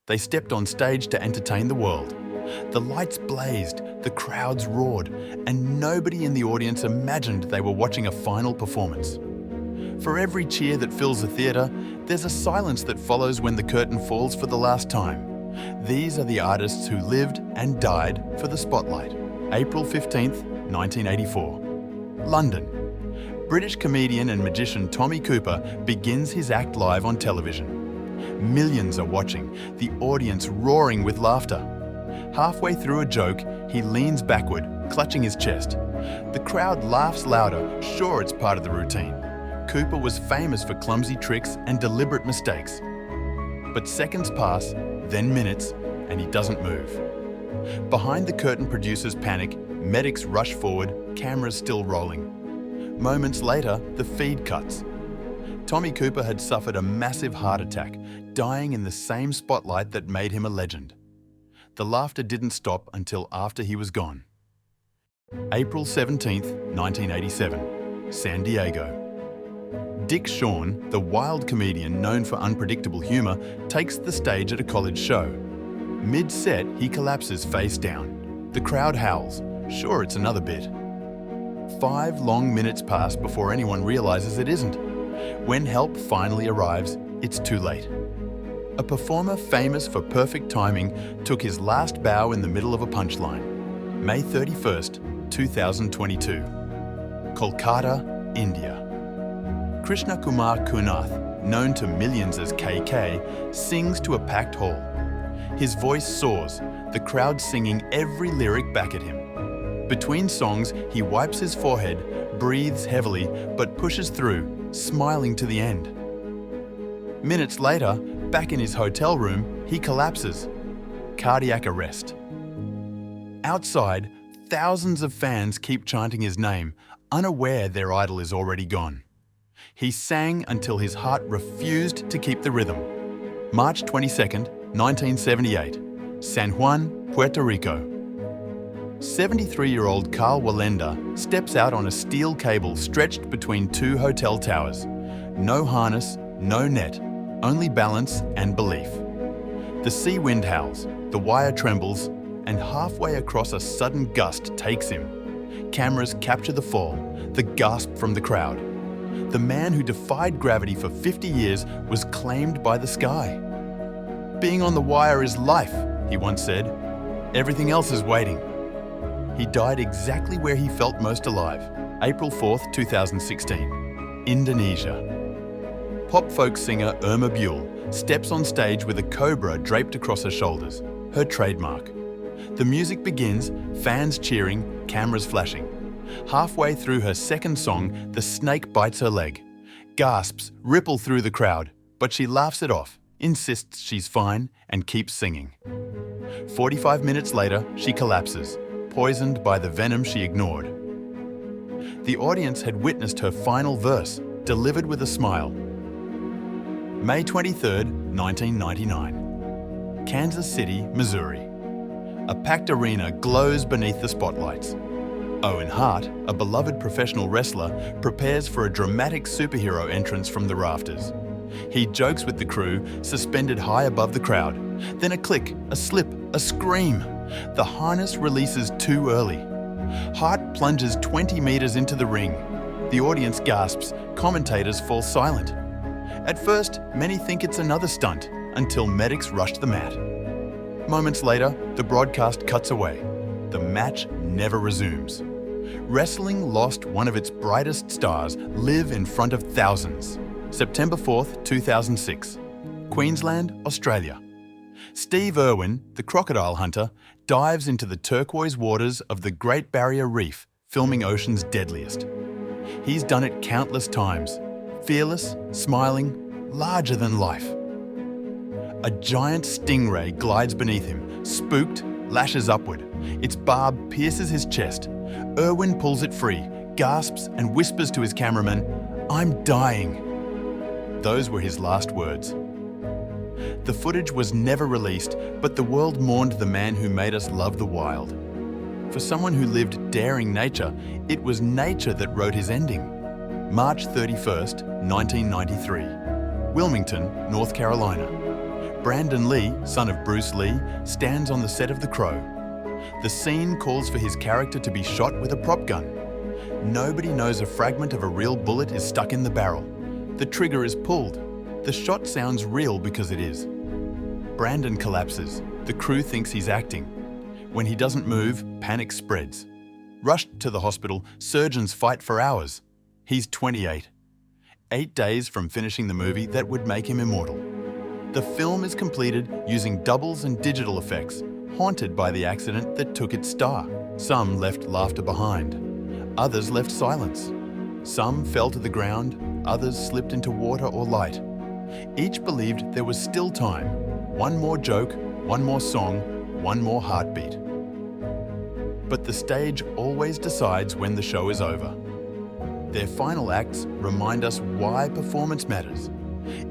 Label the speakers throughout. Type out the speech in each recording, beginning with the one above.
Speaker 1: They stepped on stage to entertain the world. The lights blazed, the crowds roared, and nobody in the audience imagined they were watching a final performance. For every cheer that fills the theatre, there's a silence that follows when the curtain falls for the last time. These are the artists who lived and died for the spotlight. April 15th, 1984. London. British comedian and magician Tommy Cooper begins his act live on television. Millions are watching, the audience roaring with laughter. Halfway through a joke, he leans backward, clutching his chest. The crowd laughs louder, sure it's part of the routine. Cooper was famous for clumsy tricks and deliberate mistakes. But seconds pass, then minutes, and he doesn't move. Behind the curtain, producers panic, medics rush forward, cameras still rolling. Moments later, the feed cuts. Tommy Cooper had suffered a massive heart attack, dying in the same spotlight that made him a legend. The laughter didn't stop until after he was gone. April 17th, 1987, San Diego. Dick Shawn, the wild comedian known for unpredictable humour, takes the stage at a college show. Mid-set, he collapses face down. The crowd howls. Sure, it's another bit. 5 long minutes pass before anyone realises it isn't. When help finally arrives, it's too late. A performer famous for perfect timing took his last bow in the middle of a punchline. May 31st, 2022. Kolkata, India. Krishna Kumar Kunath, known to millions as KK, sings to a packed hall. His voice soars, the crowd singing every lyric back at him. Between songs, he wipes his forehead, breathes heavily, but pushes through, smiling to the end. Minutes later, back in his hotel room, he collapses. Cardiac arrest. Outside, thousands of fans keep chanting his name, unaware their idol is already gone. He sang until his heart refused to keep the rhythm. March 22nd, 1978, San Juan, Puerto Rico. 73-year-old Carl Wallenda steps out on a steel cable stretched between 2 hotel towers. No harness, no net, only balance and belief. The sea wind howls, the wire trembles, and halfway across a sudden gust takes him. Cameras capture the fall, the gasp from the crowd. The man who defied gravity for 50 years was claimed by the sky. "Being on the wire is life," he once said. "Everything else is waiting." He died exactly where he felt most alive. April 4th, 2016, Indonesia. Pop folk singer Irma Buell steps on stage with a cobra draped across her shoulders, her trademark. The music begins, fans cheering, cameras flashing. Halfway through her second song, the snake bites her leg. Gasps ripple through the crowd, but she laughs it off, insists she's fine, and keeps singing. 45 minutes later, she collapses, poisoned by the venom she ignored. The audience had witnessed her final verse, delivered with a smile. May 23rd, 1999. Kansas City, Missouri. A packed arena glows beneath the spotlights. Owen Hart, a beloved professional wrestler, prepares for a dramatic superhero entrance from the rafters. He jokes with the crew, suspended high above the crowd. Then a click, a slip, a scream. The harness releases too early. Hart plunges 20 meters into the ring. The audience gasps, commentators fall silent. At first, many think it's another stunt, until medics rush the mat. Moments later, the broadcast cuts away. The match never resumes. Wrestling lost one of its brightest stars, live in front of thousands. September 4th, 2006. Queensland, Australia. Steve Irwin, the crocodile hunter, dives into the turquoise waters of the Great Barrier Reef, filming ocean's deadliest. He's done it countless times. Fearless, smiling, larger than life. A giant stingray glides beneath him, spooked, lashes upward. Its barb pierces his chest. Irwin pulls it free, gasps and whispers to his cameraman, "I'm dying." Those were his last words. The footage was never released, but the world mourned the man who made us love the wild. For someone who lived daring nature, it was nature that wrote his ending. March 31st, 1993. Wilmington, North Carolina. Brandon Lee, son of Bruce Lee, stands on the set of The Crow. The scene calls for his character to be shot with a prop gun. Nobody knows a fragment of a real bullet is stuck in the barrel. The trigger is pulled. The shot sounds real because it is. Brandon collapses. The crew thinks he's acting. When he doesn't move, panic spreads. Rushed to the hospital, surgeons fight for hours. He's 28. 8 days from finishing the movie that would make him immortal. The film is completed using doubles and digital effects, haunted by the accident that took its star. Some left laughter behind. Others left silence. Some fell to the ground, others slipped into water or light. Each believed there was still time. One more joke, one more song, one more heartbeat. But the stage always decides when the show is over. Their final acts remind us why performance matters.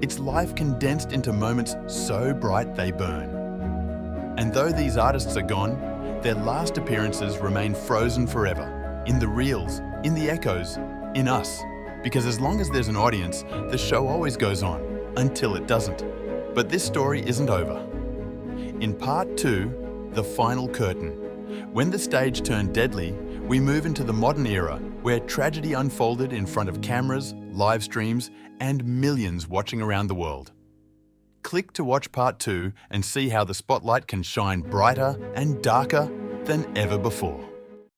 Speaker 1: It's life condensed into moments so bright they burn. And though these artists are gone, their last appearances remain frozen forever, in the reels, in the echoes, in us. Because as long as there's an audience, the show always goes on, until it doesn't. But this story isn't over. In part 2, The Final Curtain, when the stage turned deadly, we move into the modern era where tragedy unfolded in front of cameras, live streams, and millions watching around the world. Click to watch part 2 and see how the spotlight can shine brighter and darker than ever before.